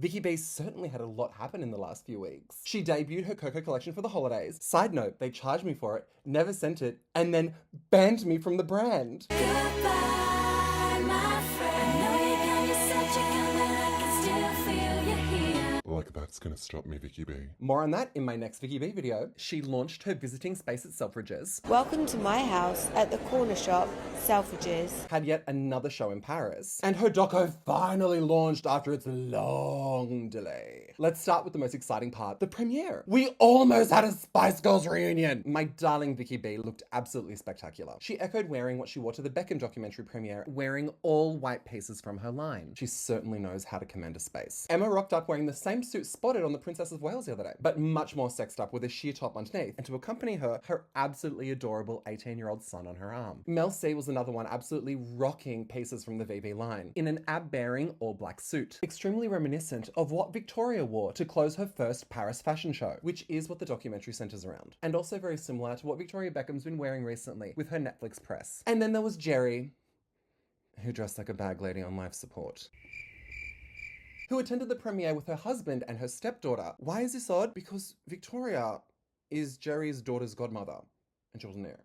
Vicky B certainly had a lot happen in the last few weeks. She debuted her Coco collection for the holidays. Side note, they charged me for it, never sent it, and then banned me from the brand. Goodbye, my friend. I know you can be such a gun, but I can still feel you here. Like that's gonna stop me, Vicky B. More on that in my next Vicky B video. She launched her visiting space at Selfridges. Welcome to my house at the corner shop, Selfridges. Had yet another show in Paris. And her doco finally launched after its long delay. Let's start with the most exciting part, the premiere. We almost had a Spice Girls reunion. My darling Vicky B looked absolutely spectacular. She echoed wearing what she wore to the Beckham documentary premiere, wearing all white pieces from her line. She certainly knows how to command a space. Emma rocked up wearing the same suit spotted on the Princess of Wales the other day, but much more sexed up with a sheer top underneath, and to accompany her, her absolutely adorable 18-year-old son on her arm. Mel C was another one absolutely rocking pieces from the VB line, in an ab-bearing all-black suit, extremely reminiscent of what Victoria wore to close her first Paris fashion show, which is what the documentary centers around, and also very similar to what Victoria Beckham's been wearing recently with her Netflix press. And then there was Jerry, who dressed like a bag lady on life support, who attended the premiere with her husband and her stepdaughter. Why is this odd? Because Victoria is Jerry's daughter's godmother, and she wasn't there.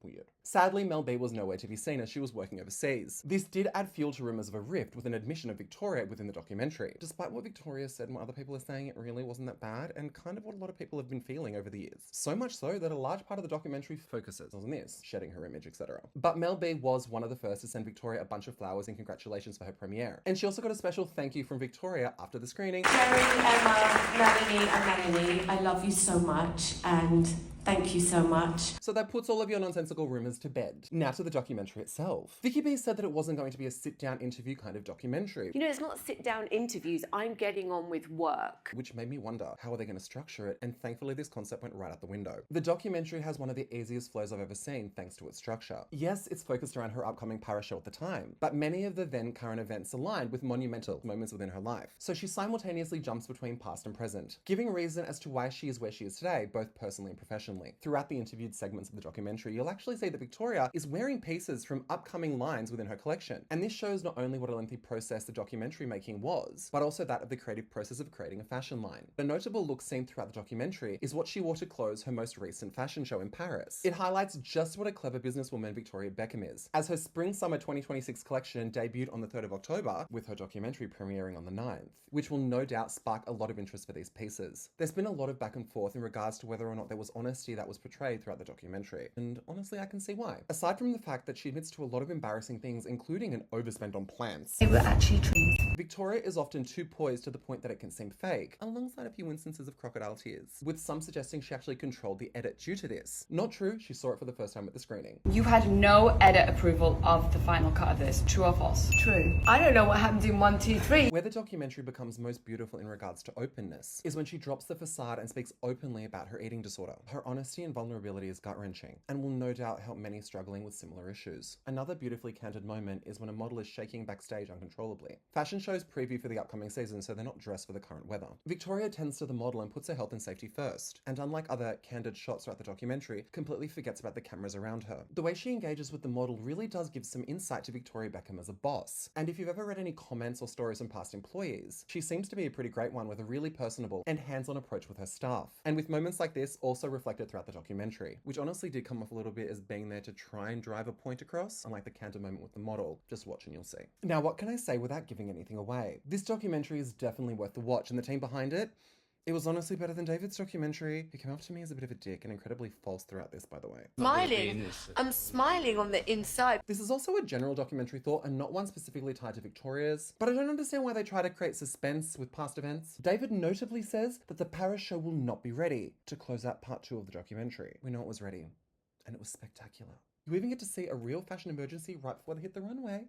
Weird. Sadly, Mel B was nowhere to be seen as she was working overseas. This did add fuel to rumours of a rift with an admission of Victoria within the documentary. Despite what Victoria said and what other people are saying, it really wasn't that bad, and kind of what a lot of people have been feeling over the years. So much so that a large part of the documentary focuses on this, shedding her image, etc. But Mel B was one of the first to send Victoria a bunch of flowers and congratulations for her premiere. And she also got a special thank you from Victoria after the screening. Jerry, Emma, Melanie, I love you so much, and thank you so much. So that puts all of your nonsensical rumours to bed. Now to the documentary itself. Vicky B said that it wasn't going to be a sit-down interview kind of documentary. You know, it's not sit-down interviews. I'm getting on with work. Which made me wonder, how are they going to structure it? And thankfully this concept went right out the window. The documentary has one of the easiest flows I've ever seen thanks to its structure. Yes, it's focused around her upcoming Paris show at the time, but many of the then current events aligned with monumental moments within her life. So she simultaneously jumps between past and present, giving reason as to why she is where she is today, both personally and professionally. Throughout the interviewed segments of the documentary, you'll actually see that Victoria is wearing pieces from upcoming lines within her collection. And this shows not only what a lengthy process the documentary making was, but also that of the creative process of creating a fashion line. A notable look seen throughout the documentary is what she wore to close her most recent fashion show in Paris. It highlights just what a clever businesswoman Victoria Beckham is, as her Spring-Summer 2026 collection debuted on the 3rd of October, with her documentary premiering on the 9th, which will no doubt spark a lot of interest for these pieces. There's been a lot of back and forth in regards to whether or not there was honesty that was portrayed throughout the documentary, and honestly I can see why. Aside from the fact that she admits to a lot of embarrassing things, including an overspend on plants, They were actually twins. Victoria is often too poised to the point that it can seem fake, alongside a few instances of crocodile tears, with some suggesting she actually controlled the edit due to this. Not true, she saw it for the first time at the screening. You had no edit approval of the final cut of this. True or false? True. I don't know what happened in 1, 2, 3. Where the documentary becomes most beautiful in regards to openness is when she drops the facade and speaks openly about her eating disorder. Her honesty and vulnerability is gut-wrenching, and will no doubt help many struggling with similar issues. Another beautifully candid moment is when a model is shaking backstage uncontrollably. Fashion shows preview for the upcoming season, so they're not dressed for the current weather. Victoria tends to the model and puts her health and safety first, and unlike other candid shots throughout the documentary, completely forgets about the cameras around her. The way she engages with the model really does give some insight to Victoria Beckham as a boss, and if you've ever read any comments or stories from past employees, she seems to be a pretty great one with a really personable and hands-on approach with her staff, and with moments like this also reflected throughout the documentary, which honestly did come off a little bit as being there to try and drive a point across, unlike the candid moment with the model. Just watch and you'll see. Now, what can I say without giving anything away? This documentary is definitely worth the watch, and the team behind it, it was honestly better than David's documentary. He came up to me as a bit of a dick and incredibly false throughout this, by the way. Smiling. I'm smiling on the inside. This is also a general documentary thought and not one specifically tied to Victoria's, but I don't understand why they try to create suspense with past events. David notably says that the Paris show will not be ready to close out part 2 of the documentary. We know it was ready, and it was spectacular. You even get to see a real fashion emergency right before they hit the runway.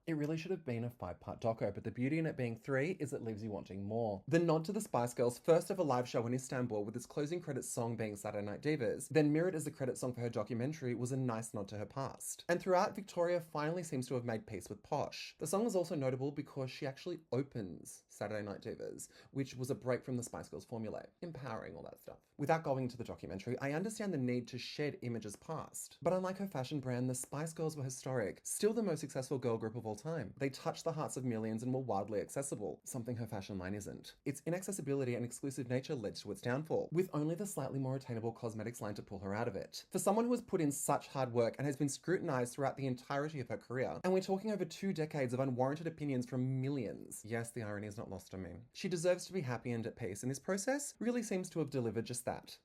It really should have been a 5-part doco, but the beauty in it being 3 is it leaves you wanting more. The nod to the Spice Girls' first ever live show in Istanbul, with its closing credits song being Saturday Night Divas, then mirrored as the credit song for her documentary, was a nice nod to her past. And throughout, Victoria finally seems to have made peace with Posh. The song is also notable because she actually opens Saturday Night Divas, which was a break from the Spice Girls formula, empowering, all that stuff. Without going into the documentary, I understand the need to shed images past. But unlike her fashion brand, the Spice Girls were historic, still the most successful girl group of all time. They touched the hearts of millions and were wildly accessible, something her fashion line isn't. Its inaccessibility and exclusive nature led to its downfall, with only the slightly more attainable cosmetics line to pull her out of it. For someone who has put in such hard work and has been scrutinized throughout the entirety of her career, and we're talking over 2 decades of unwarranted opinions from millions. Yes, the irony is not lost on me. She deserves to be happy and at peace, and this process really seems to have delivered just that.